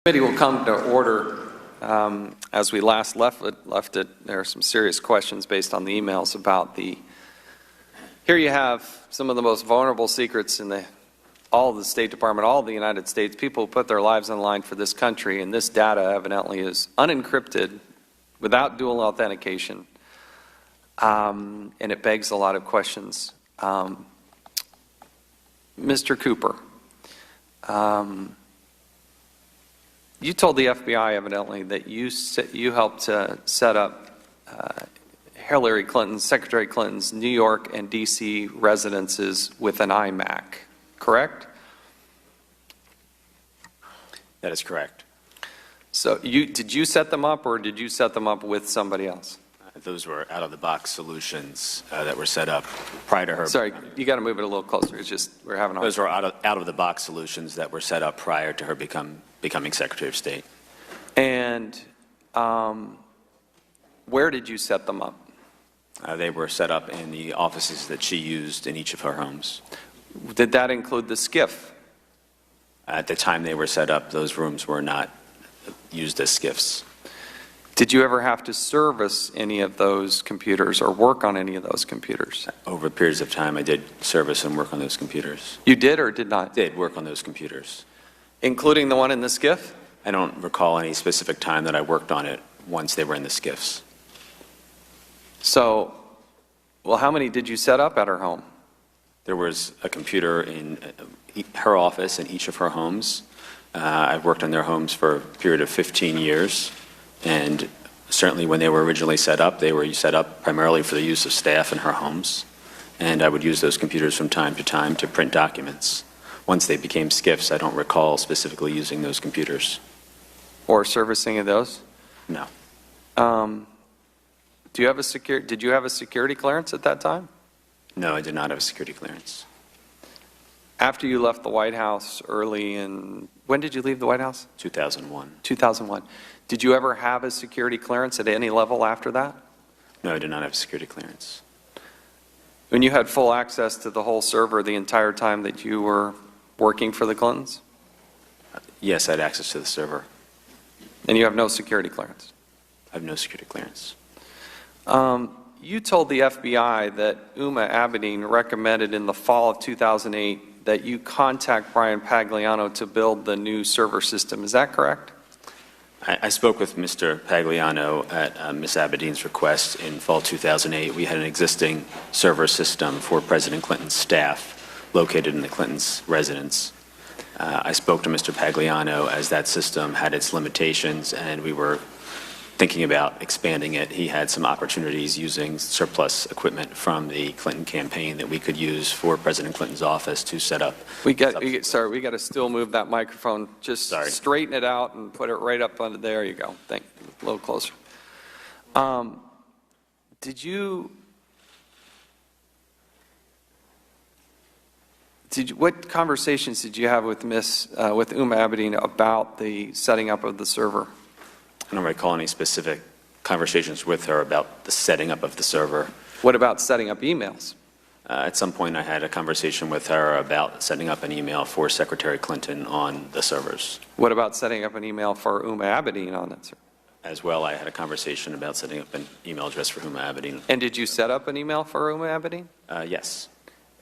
Committee will come to order. As we last left it, there are some serious questions based on the emails about here you have some of the most vulnerable secrets in all of the State Department, all of the United States. People put their lives on the line for this country, and this data evidently is unencrypted without dual authentication, and it begs a lot of questions. Mr. Cooper, you told the FBI evidently that you helped to set up Hillary Clinton's, Secretary Clinton's New York and D.C. residences with an iMac, correct? That is correct. So did you set them up, or did you set them up with somebody else? Those were out-of-the-box solutions that were set up prior to her. Sorry, you got to move it a little closer. It's just we're having a hard Those were out-of-the-box solutions that were set up prior to her becoming Secretary of State. And where did you set them up? They were set up in the offices that she used in each of her homes. Did that include the SCIF? At the time they were set up, those rooms were not used as SCIFs. Did you ever have to service any of those computers or work on any of those computers? Over periods of time, I did service and work on those computers. You did or did not? Did work on those computers. Including the one in the SCIF? I don't recall any specific time that I worked on it once they were in the SCIFs. So, well, how many did you set up at her home? There was a computer in her office in each of her homes. I've worked on their homes for a period of 15 years. And certainly when they were originally set up, they were set up primarily for the use of staff in her homes. And I would use those computers from time to print documents. Once they became SCIFs, I don't recall specifically using those computers. Or servicing of those? No. Did you have a security clearance at that time? No, I did not have a security clearance. After you left the White House when did you leave the White House? 2001. 2001. Did you ever have a security clearance at any level after that? No, I did not have a security clearance. When you had full access to the whole server the entire time that you were working for the Clintons? Yes, I had access to the server. And you have no security clearance? I have no security clearance. You told the FBI that Uma Abedin recommended in the fall of 2008 that you contact Brian Pagliano to build the new server system. Is that correct? I spoke with Mr. Pagliano at Ms. Abedin's request in fall 2008. We had an existing server system for President Clinton's staff located in the Clintons' residence. I spoke to Mr. Pagliano as that system had its limitations and we were thinking about expanding it. He had some opportunities using surplus equipment from the Clinton campaign that we could use for President Clinton's office to set up. Sorry, we got to still move that microphone. Just straighten it out and put it right up under there. You go. Thank you. A little closer. What conversations did you have with Uma Abedin about the setting up of the server? I don't recall any specific conversations with her about the setting up of the server. What about setting up emails? At some point I had a conversation with her about setting up an email for Secretary Clinton on the servers. What about setting up an email for Uma Abedin on that server? As well, I had a conversation about setting up an email address for Uma Abedin. And did you set up an email for Uma Abedin? Yes.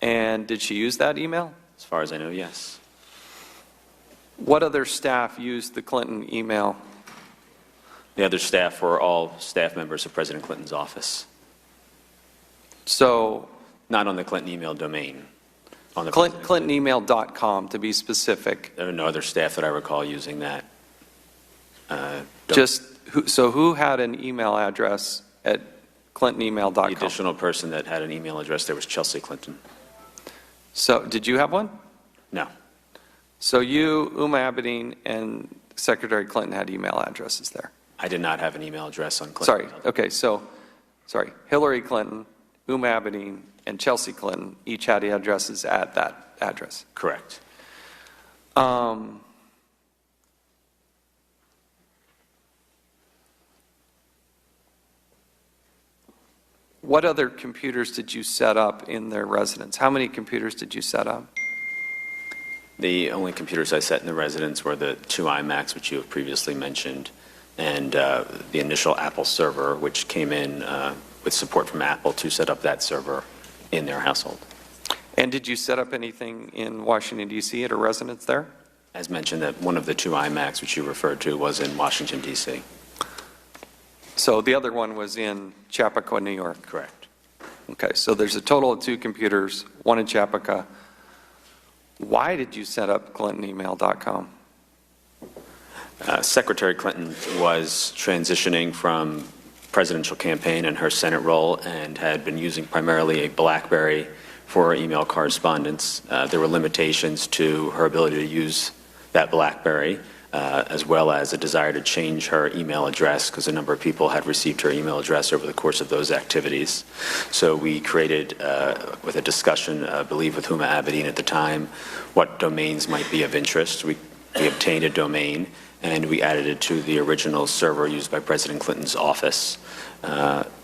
And did she use that email? As far as I know, yes. What other staff used the Clinton email? The other staff were all staff members of President Clinton's office. So, not on the Clinton email domain. On the ClintonEmail.com to be specific. There are no other staff that I recall using that. So who had an email address at ClintonEmail.com? The additional person that had an email address there was Chelsea Clinton. So did you have one? No. So you, Uma Abedin, and Secretary Clinton had email addresses there? I did not have an email address on Clinton. Sorry. Hillary Clinton, Uma Abedin, and Chelsea Clinton each had addresses at that address. Correct. What other computers did you set up in their residence? How many computers did you set up? The only computers I set in the residence were the 2 iMacs, which you have previously mentioned, and the initial Apple server, which came in with support from Apple to set up that server in their household. And did you set up anything in Washington, D.C. at a residence there? As mentioned, that one of the 2 iMacs, which you referred to, was in Washington, D.C. So the other one was in Chappaqua, New York? Correct. Okay, so there's a total of 2 computers, one in Chappaqua. Why did you set up ClintonEmail.com? Secretary Clinton was transitioning from presidential campaign and her Senate role and had been using primarily a BlackBerry for email correspondence. There were limitations to her ability to use that BlackBerry, as well as a desire to change her email address because a number of people had received her email address over the course of those activities. So we created, with a discussion, I believe with Huma Abedin at the time, what domains might be of interest. We obtained a domain, and we added it to the original server used by President Clinton's office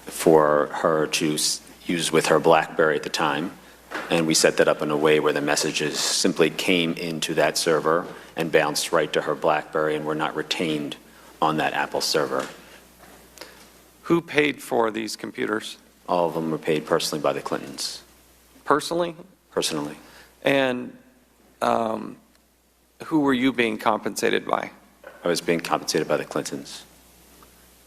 for her to use with her BlackBerry at the time. And we set that up in a way where the messages simply came into that server and bounced right to her BlackBerry and were not retained on that Apple server. Who paid for these computers? All of them were paid personally by the Clintons. Personally? Personally. And who were you being compensated by? I was being compensated by the Clintons.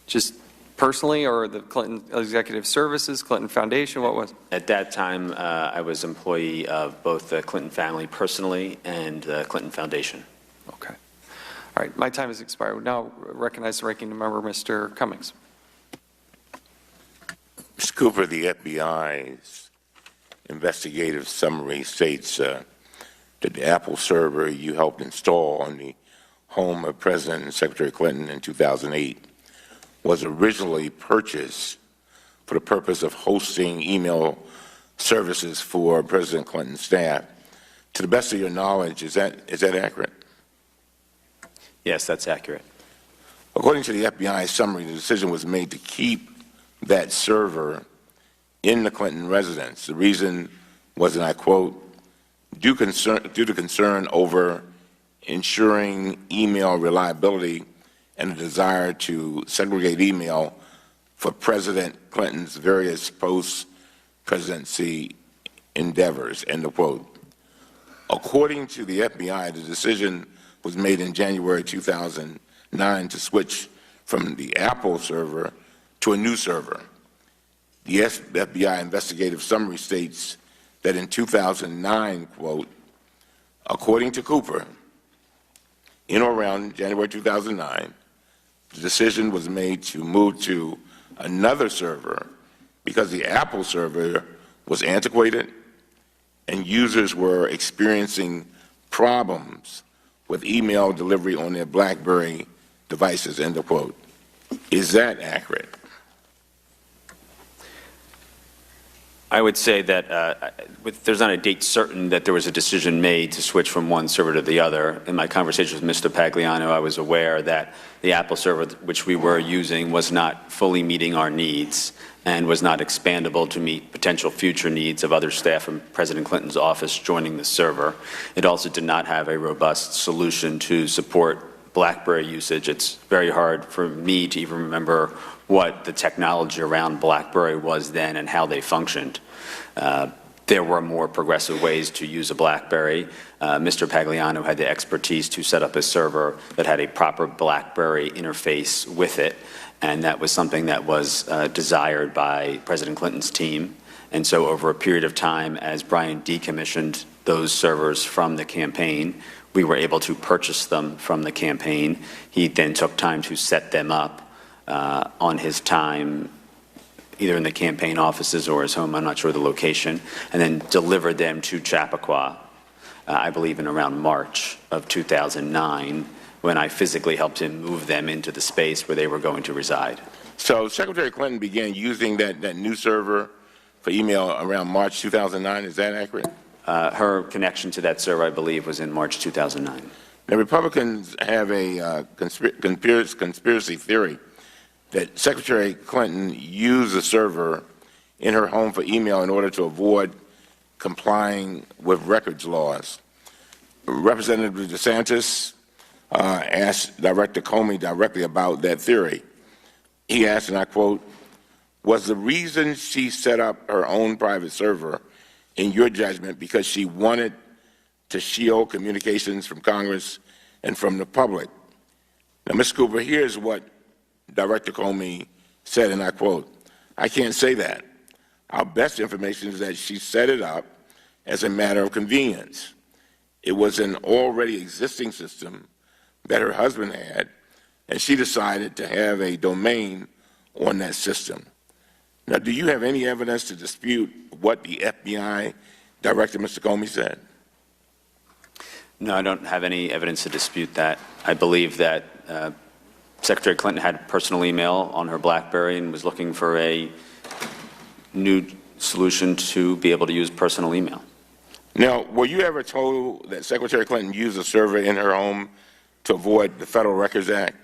Just personally, or the Clinton Executive Services, Clinton Foundation, what was? At that time, I was employee of both the Clinton family personally and the Clinton Foundation. Okay. All right, my time has expired. We now recognize the ranking member, Mr. Cummings. Mr. Cooper, the FBI's investigative summary states that the Apple server you helped install on the home of President and Secretary Clinton in 2008 was originally purchased for the purpose of hosting email services for President Clinton's staff. To the best of your knowledge, is that accurate? Yes, that's accurate. According to the FBI summary, the decision was made to keep that server in the Clinton residence. The reason was, and I quote, due to concern over ensuring email reliability and a desire to segregate email for President Clinton's various post-presidency endeavors, end of quote. According to the FBI, the decision was made in January 2009 to switch from the Apple server to a new server. The FBI investigative summary states that in 2009, quote, according to Cooper, in or around January 2009, the decision was made to move to another server because the Apple server was antiquated and users were experiencing problems with email delivery on their BlackBerry devices, end of quote. Is that accurate? I would say that there's not a date certain that there was a decision made to switch from one server to the other. In my conversation with Mr. Pagliano, I was aware that the Apple server which we were using was not fully meeting our needs and was not expandable to meet potential future needs of other staff from President Clinton's office joining the server. It also did not have a robust solution to support BlackBerry usage. It's very hard for me to even remember what the technology around BlackBerry was then and how they functioned. There were more progressive ways to use a BlackBerry. Mr. Pagliano had the expertise to set up a server that had a proper BlackBerry interface with it, and that was something that was desired by President Clinton's team. And so over a period of time, as Brian decommissioned those servers from the campaign, we were able to purchase them from the campaign. He then took time to set them up on his time, either in the campaign offices or his home, I'm not sure the location, and then delivered them to Chappaqua, I believe in around March of 2009, when I physically helped him move them into the space where they were going to reside. So Secretary Clinton began using that new server for email around March 2009, is that accurate? Her connection to that server, I believe, was in March 2009. Now, Republicans have a conspiracy theory that Secretary Clinton used the server in her home for email in order to avoid complying with records laws. Representative DeSantis asked Director Comey directly about that theory. He asked, and I quote, "Was the reason she set up her own private server, in your judgment, because she wanted to shield communications from Congress and from the public?" Now, Ms. Cooper, here's what Director Comey said, and I quote, "I can't say that. Our best information is that she set it up as a matter of convenience. It was an already existing system that her husband had, and she decided to have a domain on that system." Now, do you have any evidence to dispute what the FBI Director, Mr. Comey, said? No, I don't have any evidence to dispute that. I believe that Secretary Clinton had personal email on her BlackBerry and was looking for a new solution to be able to use personal email. Now, were you ever told that Secretary Clinton used a server in her home to avoid the Federal Records Act?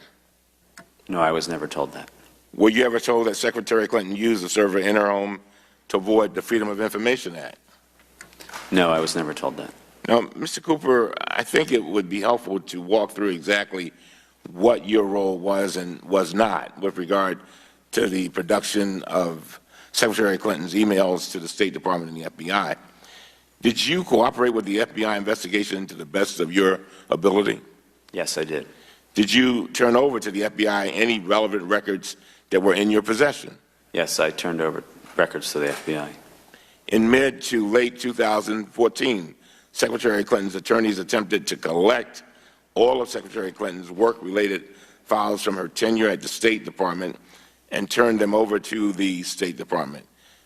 No, I was never told that. Were you ever told that Secretary Clinton used a server in her home to avoid the Freedom of Information Act? No, I was never told that. Now, Mr. Cooper, I think it would be helpful to walk through exactly what your role was and was not with regard to the production of Secretary Clinton's emails to the State Department and the FBI. Did you cooperate with the FBI investigation to the best of your ability? Yes, I did. Did you turn over to the FBI any relevant records that were in your possession? Yes, I turned over records to the FBI. In mid to late 2014, Secretary Clinton's attorneys attempted to collect all of Secretary Clinton's work-related files from her tenure at the State Department and turn them over to the State Department.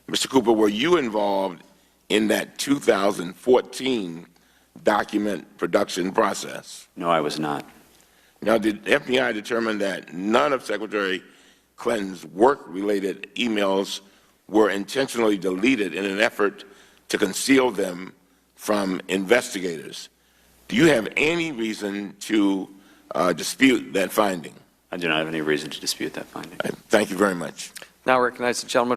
Mr. Cooper, were you involved in that 2014 document production process? No, I was not. Now, did the FBI determine that none of Secretary Clinton's work-related emails were intentionally deleted in an effort to conceal them from investigators? Do you have any reason to dispute that finding? I do not have any reason to dispute that finding. Thank you very much. Now recognize the gentleman